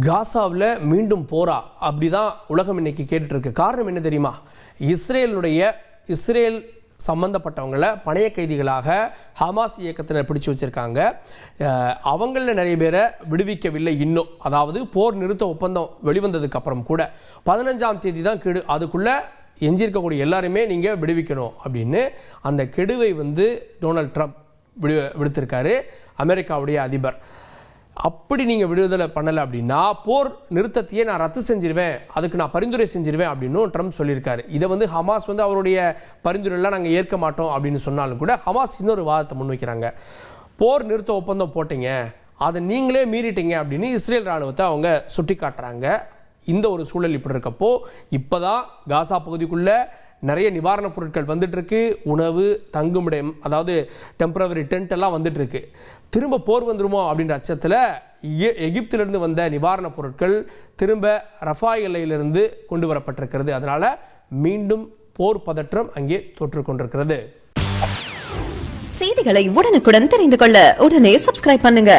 காசாவில் மீண்டும் போரா அப்படிதான் உலகம் இன்னைக்கு கேட்டுட்டு இருக்கு. காரணம் என்ன தெரியுமா? இஸ்ரேல் சம்பந்தப்பட்டவங்களை பணைய கைதிகளாக ஹமாஸ் இயக்கத்தினர் பிடிச்சு வச்சிருக்காங்க. அவங்களில் நிறைய பேரை விடுவிக்கவில்லை இன்னும். அதாவது போர் நிறுத்த ஒப்பந்தம் வெளிவந்ததுக்கு அப்புறம் கூட 15ஆம் தேதி தான் கெடு, அதுக்குள்ளே எஞ்சிருக்கக்கூடிய எல்லாருமே நீங்கள் விடுவிக்கணும் அப்படின்னு அந்த கெடுவை டொனால்ட் ட்ரம்ப் விடுத்திருக்காரு, அமெரிக்காவுடைய அதிபர். அப்படி நீங்கள் விடுதலை பண்ணலை அப்படின்னா போர் நிறுத்தத்தையே நான் ரத்து செஞ்சிருவேன், அதுக்கு நான் பரிந்துரை செஞ்சிருவேன் அப்படின்னு ட்ரம்ப் சொல்லியிருக்காரு. இதை ஹமாஸ் அவருடைய பரிந்துரைலாம் நாங்கள் ஏற்க மாட்டோம் அப்படின்னு சொன்னாலும் கூட ஹமாஸ் இன்னொரு வாதத்தை முன்வைக்கிறாங்க. போர் நிறுத்த ஒப்பந்தம் போட்டீங்க, அதை நீங்களே மீறிட்டீங்க அப்படின்னு இஸ்ரேல் இராணுவத்தை அவங்க சுட்டி காட்டுறாங்க. இந்த ஒரு சூழல் இப்படி இருக்கப்போ இப்போதான் காசா பகுதிக்குள்ளே நிறைய நிவாரணப் பொருட்கள் வந்துட்டுருக்கு. உணவு, தங்குமிடம், அதாவது டெம்பரவரி டென்ட் எல்லாம் வந்துட்டுருக்கு. திரும்ப போர் வந்துருமோ அப்படின்ற அச்சத்தில் எகிப்திலிருந்து வந்த நிவாரணப் பொருட்கள் திரும்ப ரஃபா எல்லையிலிருந்து கொண்டு வரப்பட்டிருக்கிறது. அதனால் மீண்டும் போர் பதற்றம் அங்கே தொற்று கொண்டிருக்கிறது. செய்திகளை உடனுக்குடன் தெரிந்து கொள்ள உடனே சப்ஸ்கிரைப் பண்ணுங்க.